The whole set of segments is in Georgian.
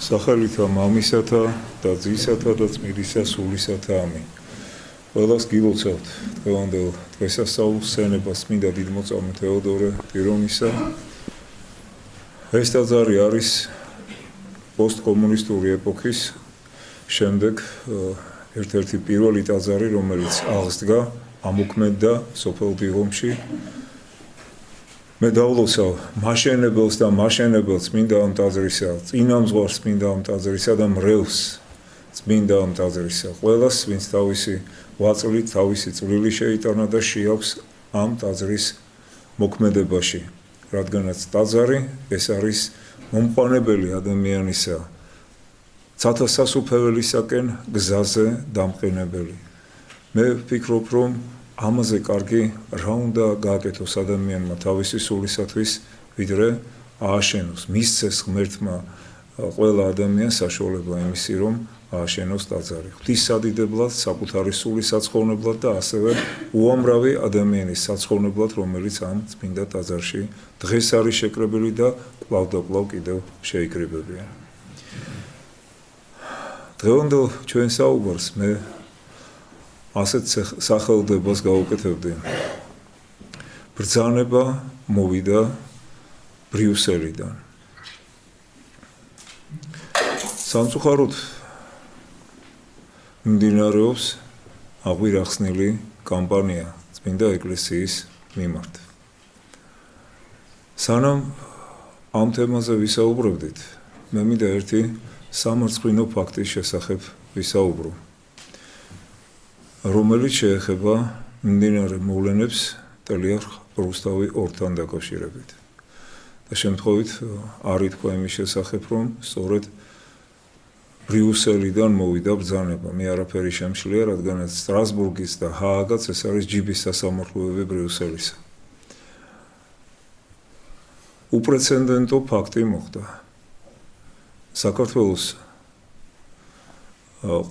სახელითა მამისათა და ძისათა და წმინდისა სულისათა ამინ. ყველას გილოცავთ დღევანდელ დღესასწაულს სენებას წმინდა დიდმოწამე თეოდორე ტირონისა. ეს ტაძარი არის პოსტკომუნისტური ეპოქის შემდეგ ერთ-ერთი პირველი ტაძარი, რომელიც აღსდგა, ამოქმედდა სოფელ დიღომში. მე დავლოცავ მაშენებელს და მაშენებელს წმინდა ამ ტაძრისა, წინამძღვარს წმინდა ამ ტაძრისა და მრევლს წმინდა ამ ტაძრისა. ყველას, ვინც თავისი ვაწლით, თავისი წვლილი შეიტანა და შეაქვს ამ ტაძრის მოქმედებაში, რადგანაც ტაძარი ეს არის მომყვანებელი ადამიანისა ცათა სასუფეველისაკენ გზაზე დამყენებელი. მე ვფიქრობ, რომ ამაზე კარგი რა უნდა გააკეთოს ადამიანმა თავისი სულისათვის, ვიდრე ააშენოს, მისცეს ღმერთმა ყველა ადამიანს საშუალება იმისი, რომ ააშენოს ტაძარი. ღვთისადიდებლად, საკუთარი სულის საცხოვნებლად და ასევე უამრავი ადამიანის საცხოვნებლად, რომელიც ამ წმინდა ტაძარში დღეს არის შეკრებილი და კვლავ და კვლავ კიდევ შეიკრიბებიან. დღევანდელ ჩვენ საუბარს მე ასეთ სახელდებას გავუკეთებდი. ბრძანება მოვიდა ბრიუსელიდან. სამწუხაროდ მიმდინარეობს აღვირახსნილი კამპანია წმინდა ეკლესიის მიმართ. სანამ ამ თემაზე ვისაუბრებდით, მე მინდა ერთი სამარცხვინო ფაქტის შესახებ ვისაუბრო, რომელიც შეეხება მიმდინარე მოვლენებს ტელიარხ რუსთავი ორთან დაკავშირებით. და შემთხვევით არ ითქვა იმის შესახებ, რომ სწორედ ბრიუსელიდან მოვიდა ბრძანება. მე არაფერი შემშლია, რადგანაც სტრასბურგის და ჰააგაც ეს არის ჯიბის სასამართლოები ბრიუსელისა. უპრეცედენტო ფაქტი მოხდა. საქართველოს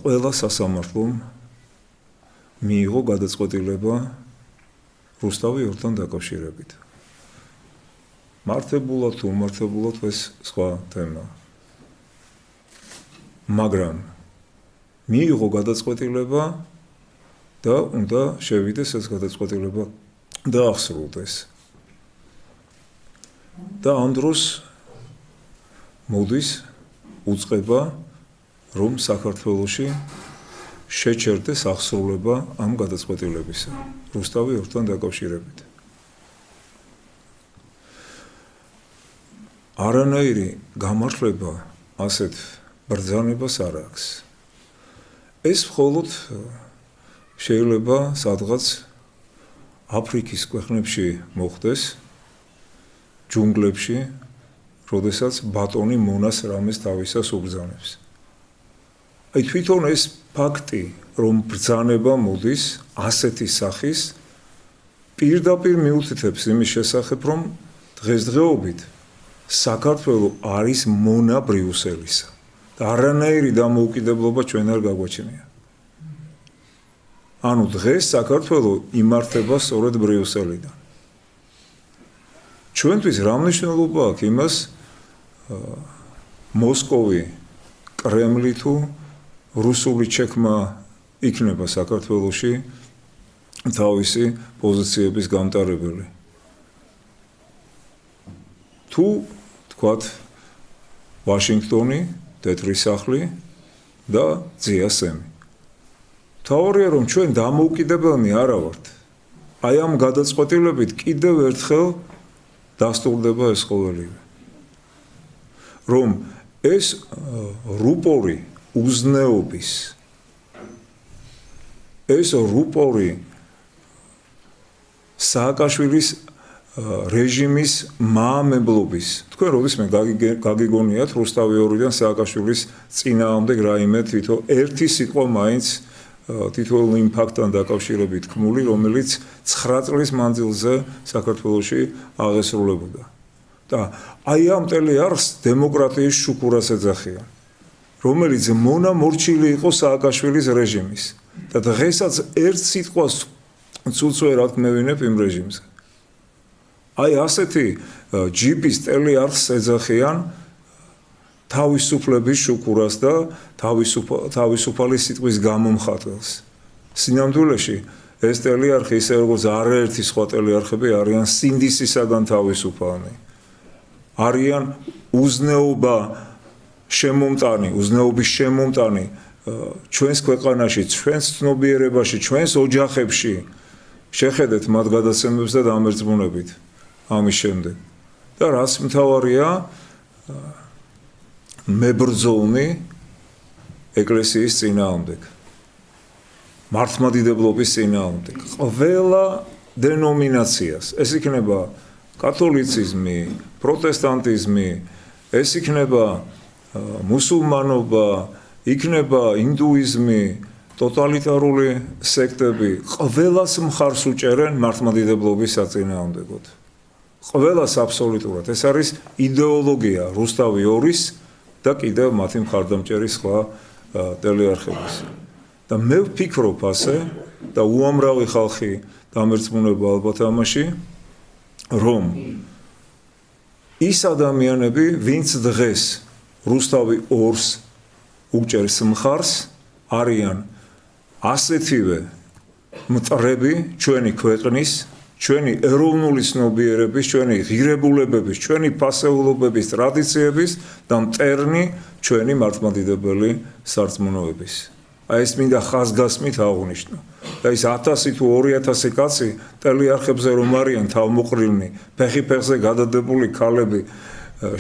ყველა სასამართლომ მიიღო გადაწყვეტილება რუსთავი ორთან დაკავშირებით. მართებულად თუ უმართებულად ეს სხვა თემაა. მაგრამ მიიღო გადაწყვეტილება და უნდა შევიდეს ეს გადაწყვეტილება და ახსრულდეს. და ამ დროს მოდის უწყება, რომ საქართველოში შეჩერდეს ახსრულება ამ გადაწყვეტილებისა რუსთავი ორთან დაკავშირებით. არანაირი გამართლება ასეთ ბრძანებას არ აქვს. ეს მხოლოდ შეიძლება სადღაც აფრიკის ქვეყნებში მოხდეს, ჯუნგლებში, როდესაც ბატონი მონას რამეს თავისას უბრძანებს. აი თვითონ ეს ფაქტი, რომ ბრძანება მოდის ასეთი სახის, პირდაპირ მიუთითებს იმის შესახებ, რომ დღესდღეობით საქართველო არის მონა ბრიუსელისა. და არანაირი დამოუკიდებლობა ჩვენ არ გაგვაჩნია. ანუ დღეს საქართველო იმართება სწორედ ბრიუსელიდან. ჩვენთვის რა მნიშვნელობა აქვს იმას მოსკოვი, კრემლი თუ რუსული ჩექმა იქნება საქართველოში თავისი პოზიციების გამტარებელი. თუ თქვათ ვაშინგტონი, თეთრი სახლი და ძიასემი. თავარია, რომ ჩვენ დამოუკიდებელნი არა ვართ. აი ამ გადაწყვეტილებით კიდევ ერთხელ დასტურდება ეს ყოველივე. რომ ეს რუპორი უზნეობის, ეს რუპორი სააკაშვილის რეჟიმის მაამებლობის. თქვენ როდისმე გაგიგონიათ რუსთავი ორიდან სააკაშვილის წინააღმდეგ რაიმე თვითონ ერთი სიტყვა მაინც თითოეულ იმ ფაქტთან დაკავშირებით თქმული, რომელიც 9 წლის მანძილზე საქართველოში აღესრულებოდა. და აი ამ ტელიარხს დემოკრატიის შუქურას ეძახიან, რომელიც მონა მორჩილი იყო სააკაშვილის რეჟიმის. და დღესაც ერთ სიტყვას ცუც ვერ აკმევინებ იმ რეჟიმზე. აი ასეთი ჯიბის ტელიარხს ეძახიან თავისუფლების შუქურას და თავისუფალი სიტყვის გამომხატველს. სინამდვილეში ეს ტელიარხი ისე როგორც არაერთი სხვა ტელიარხები არიან სინდისისაგან თავისუფალნი. არიან უზნეობის შემომტანი ჩვენს ქვეყანაში, ჩვენს ცნობიერებაში, ჩვენს ოჯახებში. შეხედეთ მათ გადაცემებს და დამერწმუნებით ამის შემდეგ. და რაც მთავარია, მებრძოლნი ეკლესიის წინააღმდეგ. მართლმადიდებლობის წინააღმდეგ. ყველა დენომინაციას, ეს იქნება კათოლიციზმი, პროტესტანტიზმი, ეს იქნება მუსულმანობა, იქნება ინდუიზმი, ტოტალიტარული სექტები, ყველას მხარს უჭერენ მართლმადიდებლობის საწინააღმდეგოდ. ყველას აბსოლუტურად. ეს არის იდეოლოგია რუსთავი 2-ის და კიდევ მათი მხარდამჭერი სხვა ტელიარხების. და მე ვფიქრობ ასე და უამრავი ხალხი დამერწმუნება ალბათ ამაში, რომ ის ადამიანები, ვინც დღეს რუსთავი 2-ს უჭერს მხარს, არიან ასეთივე მტრები ჩვენი ქვეყნის, ჩვენი ეროვნული ცნობიერების, ჩვენი ღირებულებების, ჩვენი ფასეულობების, ტრადიციების და მტერნი ჩვენი მართლმადიდებელი სარწმუნოების. აი ეს მინდა ხაზგასმით აღვნიშნო. და ის 1000 თუ 2000 კაცი ტელიარხებზე რომ არიან თავმოყრილნი, ფეხი ფეხზე გადადებული ქალები,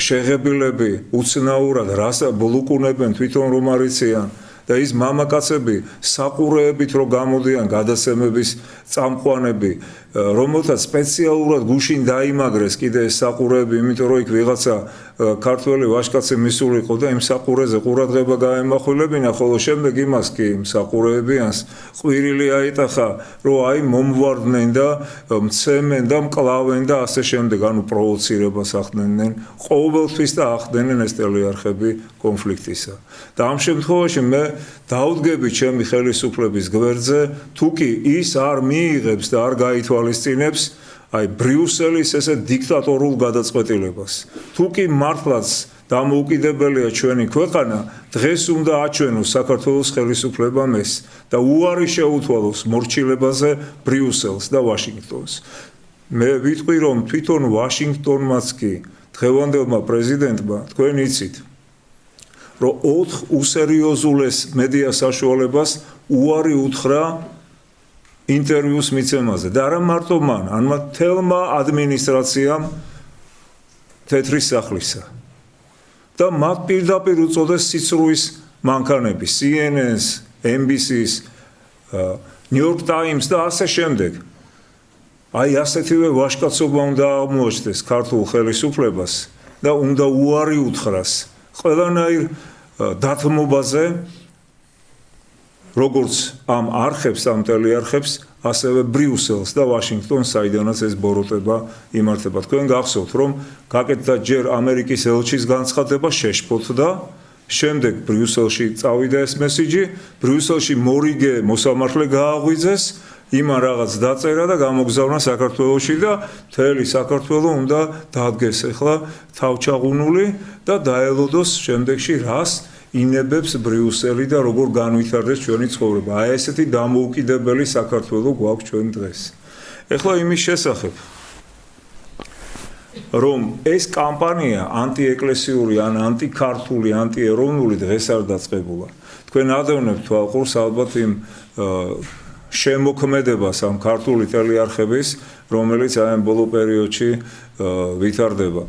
შეღებილები, უცნაურად რას ბლუკუნებენ თვითონ რომ არიციან. და ის მამაკაცები საყურეებით რომ გამოდიან გადაცემების წამყვანები, რომელთაც სპეციალურად გუშინ დაიმაგრეს კიდე ეს საყურეები, იმიტომ რომ იქ ვიღაცა ქართველი ვაჟკაცი მისულიყო და იმ საყურეზე ყურადღება გაემახვილებინა, ხოლო შემდეგ იმას კი იმ საყურეებიანს ყვირილი აიტახა, რომ აი მომვარდნენ და მცემენ და მკლავენ და ასე შემდეგ, ანუ პროვოცირებას ახდენენ ყოველთვის და ახდენენ ეს ტელიარხები კონფლიქტისა. და ამ შემთხვევაში მე დაუდგები ჩემი ხელისუფლების გვერდზე, თუ კი ის არ მიიღებს და არ გაითვალისწინებს აი ბრიუსელის ესე დიქტატორულ გადაწყვეტილებას. თუ კი მართლაც დამოუკიდებელია ჩვენი ქვეყანა, დღეს უნდა აჩვენოს საქართველოს ხელისუფლებამ ეს და უარი შეუთვალოს მორჩილებაზე ბრიუსელს და ვაშინგტონს. მე ვიტყვი, რომ თვითონ ვაშინგტონმაც კი დღევანდელმა პრეზიდენტმა თქვენ იცით, რომ 4 უსერიოზულეს მედია საშუალებას უარი უთხრა ინტერვიუს მიცემაზე და არა მარტო მან, ანმა თელმა ადმინისტრაციამ თეთრი სახლისა. და მათ პირდაპირ უწოდეს სიცრუის მანქანები, CNN-ს, NBC-ს, New York Times და ასე შემდეგ. აი ასეთივე ვაჟკაცობა უნდა აღმოაჩნდეს ქართულ ხელისუფლებას და უნდა უარი უთხრას ყველანაირ დათმობაზე, როგორც ამ არხებს, ამ ტელიარხებს, ასევე ბრიუსელს და ვაშინგტონს, საიდანაც ეს ბოროტება იმართება. თქვენ გახსოვთ, რომ გაკეთდა ჯერ ამერიკის ელჩის განცხადება, შეშფოთდა და შემდეგ ბრიუსელში წავიდა ეს მესიჯი, ბრიუსელში მორიგე მოსამართლე გააღვიძეს, იმან რაღაც დაწერა და გამოგზავნა საქართველოში და მთელი საქართველო უნდა დადგეს ახლა თავჩაღუნული და დაელოდოს შემდეგში რას ინებებს ბრიუსელი და როგორ განვითარდეს ჩვენი ცხოვრება. აი ესეთი დამოუკიდებელი საქართველო გვაქვს ჩვენ დღეს. ახლა იმის შესახებ, რომ ეს კამპანია ანტიეკლესიური ან ანტიქართული, ანტიეროვნული დღეს არ დაწყებულა. თქვენ ადევნებთ თვალყურს ალბათ იმ შემოქმედებას ამ ქართული ტელიარხების, რომელიც აი ამ ბოლო პერიოდში ვითარდება.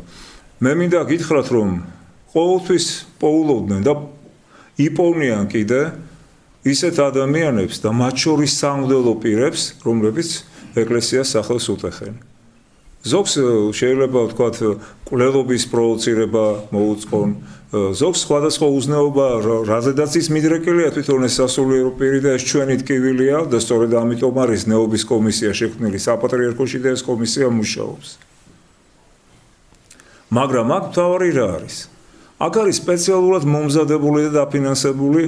მე მინდა გითხრათ, რომ ყოველთვის პოულობდნენ და იპოვნიან კიდე ისეთ ადამიანებს და მათ შორის სამღვდელო პირებს, რომლებიც ეკლესიას სახელს უტეხენ. ზოგს შეიძლება ვთქვათ კვლელობის პროვოცირება მოუწყონ, ზოგს სხვადასხვა უზნეობა, რაზედაც ის მიდრეკილია თვითონ ეს სასულიერო პირი და ეს ჩვენი ტკივილია და სწორედ ამიტომ არის ნეობის კომისია შექმნილი საპატრიარქოში და ეს კომისია მუშაობს. მაგრამ აქ მთავარი რა არის? აქ არის სპეციალურად მომზადებული და დაფინანსებული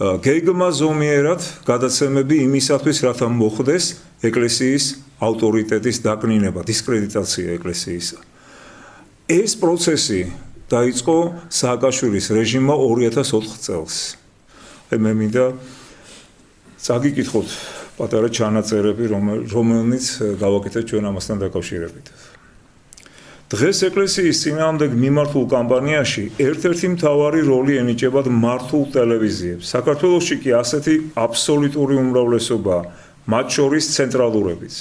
გეგმა ზომიერად გადაცემები იმისათვის, რათა მოხდეს ეკლესიის ავტორიტეტის დაკნინება, დისკრედიტაცია ეკლესიისა. ეს პროცესი დაიწყო სააკაშვილის რეჟიმმა 2004 წელს. მე მინდა წაგიკითხოთ პატარა ჩანაწერები, რომელნიც გავაკეთეთ ჩვენ ამასთან დაკავშირებით. დღეს ეკლესიის წინააღმდეგ მიმართულ კამპანიაში ერთ-ერთი მთავარი როლი ენიჭებათ მართულ ტელევიზიებს. საქართველოში კი ასეთი აბსოლუტური უმრავლესობაა, მათ შორის ცენტრალურებიც.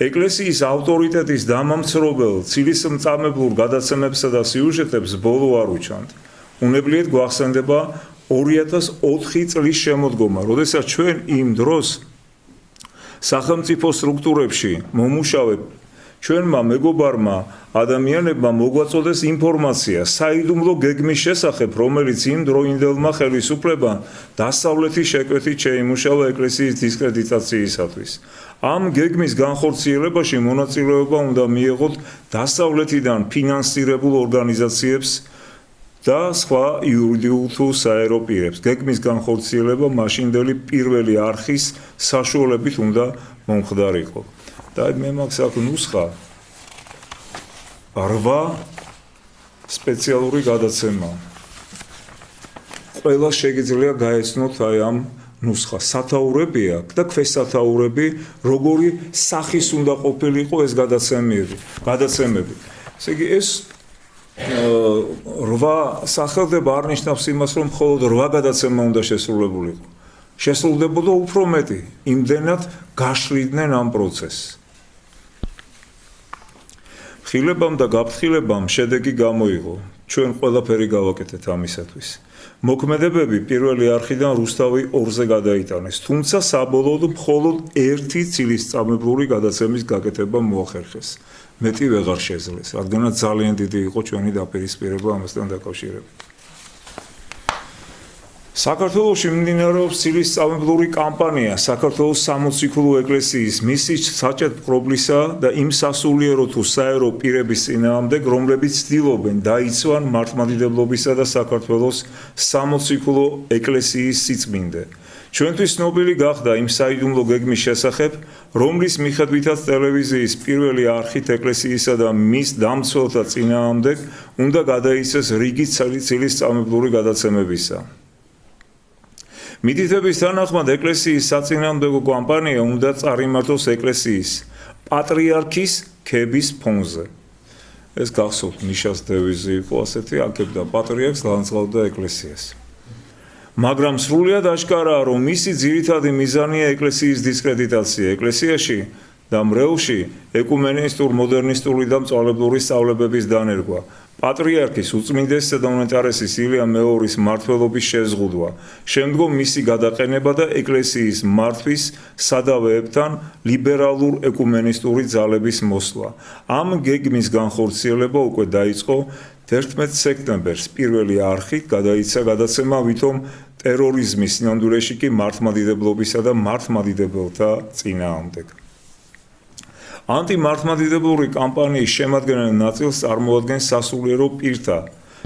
ეკლესიის ავტორიტეტის დამამცრობელ ცილისმწამებლურ გადაცემებსა და სიუჟეტებს ბოლო არ უჩანთ. უნებლიეთ გვახსენდება 2004 წლის შემოდგომა, როდესაც ჩვენ იმ დროს სახელმწიფო სტრუქტურებში მომუშავე ჩვენმა მეგობარმა ადამიანებმა მოგვაწოდეს ინფორმაცია საიდუმლო გეგმის შესახებ, რომელიც იმ დროინდელმა ხელისუფლებამ დასავლეთის შეკვეთით შეიმუშავა ეკლესიის დისკრედიტაციისათვის. ამ გეგმის განხორციელებაში მონაწილეობა უნდა მიეღოთ დასავლეთიდან ფინანსირებულ ორგანიზაციებს და სხვა იურიდიულ თუ საერო პირებს. გეგმის განხორციელება მაშინდელი პირველი არხის საშუალებით უნდა მომხდარიყო. და მე მაქვს აქ ნუსხა 8 სპეციალური გადაცემა. ყველა შეგიძლია გაეცნოთ აი ამ ნუსხა. სათაურები აქვს და ქვესათაურები, როგორი სახის უნდა ყოფილიყო ეს გადაცემები. ესე იგი ეს 8 სახელდება არ ნიშნავს იმას, რომ მხოლოდ 8 გადაცემა უნდა შესრულებულიყო. შესრულდებოდა უფრო მეტი, იმდენად გაშლიდნენ ამ პროცესს. ხილებამ და გაფრთხილებამ შედეგი გამოიღო. ჩვენ ყველაფერი გავაკეთეთ ამისათვის. მოქმედებები პირველი არხიდან რუსთავი 2-ზე გადაიტანეს, თუმცა საბოლოოდ მხოლოდ ერთი ცილისწამებლური გადაცემის გაკეთება მოახერხეს. მეტი ვეღარ შეძლეს, რადგანაც ძალიან დიდი იყო ჩვენი დაპირისპირება ამასთან დაკავშირებით. საქართველოში მიმდინარეობს ცილისწამებლური კამპანია საქართველოს სამოციქულო ეკლესიის მისი საჭედპყრობლისა და იმ სასულიერო თუ საერო პირების წინააღმდეგ, რომლებიც ცდილობენ დაიცვან მართლმადიდებლობისა და საქართველოს სამოციქულო ეკლესიის სიწმინდე. ჩვენთვის ცნობილი გახდა იმ საიდუმლო გეგმის შესახებ, რომლის მიხედვითაც ტელევიზიის პირველი არხით ეკლესიისა და მის დამცველთა წინააღმდეგ უნდა გადაიცეს რიგი ცილისწამებლური გადაცემებისა. მითითების თანახმად ეკლესიის საწინააღმდეგო კამპანია უნდა წარიმართოს ეკლესიის პატრიარქის ქების ფონზე. ეს გახსოვთ ნიშას დევიზი იყო ასეთი, აკებდა პატრიარქს, ლანძღავდა ეკლესიას. მაგრამ სრულიად აშკარაა, რომ მისი ძირითადი მიზანია ეკლესიის დისკრედიტაცია ეკლესიაში და მრევლში ეკუმენისტურ, მოდერნისტული და მწვალებლური სწავლებების დანერგვა. პატრიარქის უწმინდესისა და უნეტარესის ილია მეორის მმართველობის შეზღუდვა, შემდგომ მისი გადაყენება და ეკლესიის მართვის სადავეებთან ლიბერალურ ეკუმენისტური ძალების მოსვლა. ამ გეგმის განხორციელება უკვე დაიწყო 11 სექტემბერს პირველი არხით გადაიცა გადაცემა, ვითომ ტერორიზმის სინამდვილეში კი მართლმადიდებლობისა და მართლმადიდებელთა წინააღმდეგ. ანტიმართლმადიდებლური კამპანიის შემადგენელ ნაწილს წარმოადგენს სასულიერო პირთა,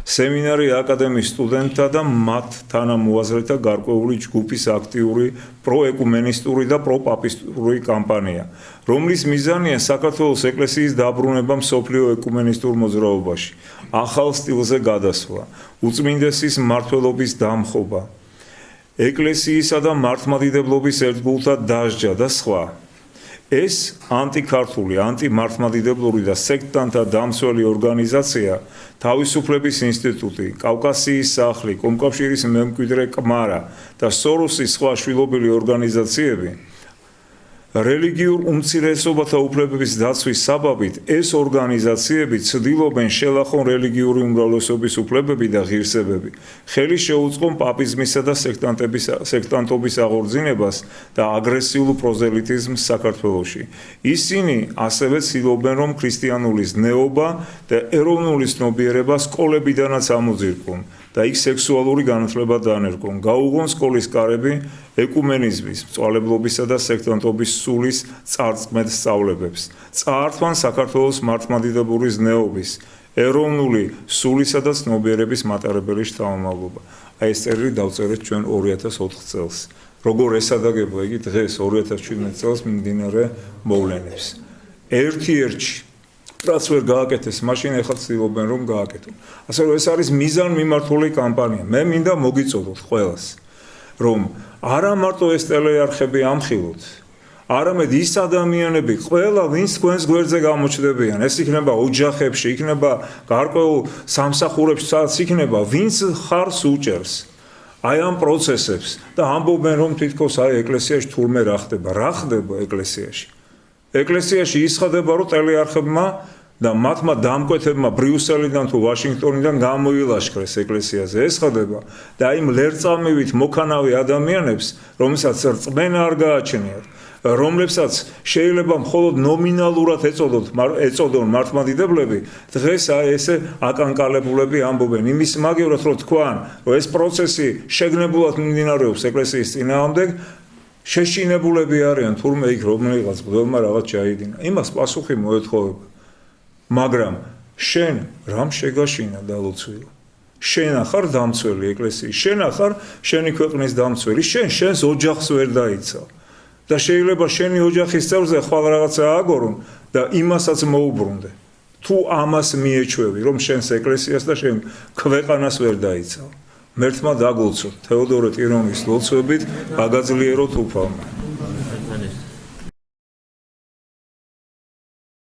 სემინარი აკადემიის სტუდენტთა და მათ თანამოაზრეთა გარკვეული ჯგუფის აქტიური პროეკუმენისტური და პროპაპისტური კამპანია, რომლის მიზანია საქართველოს ეკლესიის დაბრუნება მსოფლიო ეკუმენისტურ მოძრაობაში, ახალ სტილზე გადასვლა, უწმინდესის მმართველობის დამხობა, ეკლესიისა და მართლმადიდებლობის ერთგულთა დასჯა და სხვა. ეს ანტიქართული, ანტიმართლმადიდებლური და სექტანტთა დამცველი ორგანიზაცია, თავისუფლების ინსტიტუტი, კავკასიის სახლი, კომკავშირის მემკვიდრე კმარა და სოროსის სხვა შვილობილი ორგანიზაციები, რელიგიურ უმცირესობათა უფლებების დაცვის საბაბით ეს ორგანიზაციები ცდილობენ შელახონ რელიგიური უმრავლესობის უფლებები და ღირსებები, ხელი შეუწყონ პაპიზმისა და სექტანტობის აღორძინებას და აგრესიულ პროზელიტიზმს საქართველოში. ისინი ასევე ცდილობენ, რომ ქრისტიანული ზნეობა და ეროვნული ცნობიერება სკოლებიდანაც ამოძირკონ და იქ სექსუალური განათლება დაანერგონ, გაუღონ სკოლის კარები ეკუმენიზმის, მწვალებლობისა და სექტანტობის სულის წარწმედ სწავლებებს, წაართვან საქართველოს მართლმადიდებლური ზნეობის, ეროვნული სულისა და ცნობიერების მატარებელი შთამომავლობა. აი ეს წერილი დავწერეთ ჩვენ 2004 წელს. როგორ ესადაგებლა იგი დღეს 2017 წელს მიმდინარე მოვლენებს. ერთ-ერთი რაც ვერ გააკეთეს, მაშინ ეხლა ცდილობენ რომ გააკეთონ. ასე რომ ეს არის მიზანმიმართული კამპანია. მე მინდა მოგიწოდოთ ყველას, რომ არა მარტო ეს ტელეარხები ამხილოთ, არამედ ის ადამიანები, ყველა ვინც თქვენს გვერდზე გამოჩნდებიან, ეს იქნება ოჯახებში, იქნება გარკვეულ სამსახურებში, სადაც იქნება, ვინც ხარს უჭერს აი ამ პროცესებს და ამბობენ რომ თითქოს აი ეკლესიაში თურმე რა ხდება, რა ხდება ეკლესიაში. ეკლესიაში ის ხდება რომ ტელეარხებმა და მათმა დამკვეთებმა ბრიუსელიდან თუ ვაშინგტონიდან გამოილაშქრეს ეკლესიაზე. ეს ხდება და იმ ლერწამივით მოქანავი ადამიანებს, რომელსაც რწმენა არ გააჩნიათ, რომლებსაც შეიძლება მხოლოდ ნომინალურად ეწოდონ მართლმადიდებლები, დღეს აი ესე აკანკალებულები ამბობენ იმის მაგივრად რომ თქვან, რომ ეს პროცესი შეგნებულად მიმდინარეობს ეკლესიის წინააღმდეგ, შეშინებულები არიან თურმე იქ რომელიღაც მღვდელმა რაღაც ჩაიდინა. იმას პასუხი მოეთხოვება. მაგრამ შენ რამ შეგაშინა დალოცვილო? შენ ახარ დამცველი ეკლესიის, შენ ახარ შენი ქვეყნის დამცველი, შენს ოჯახს ვერ დაიცავ. და შეიძლება შენი ოჯახის წევრზე ხვალ რაღაცა ააგორონ და იმასაც მოუბრუნდე. თუ ამას მიეჩვევი, რომ შენს ეკლესიას და შენ ქვეყანას ვერ დაიცავ. მერთმა დაგულცო თეოდორე ტირონის ლოცვებით, აგაძლიეროთ უფალმა.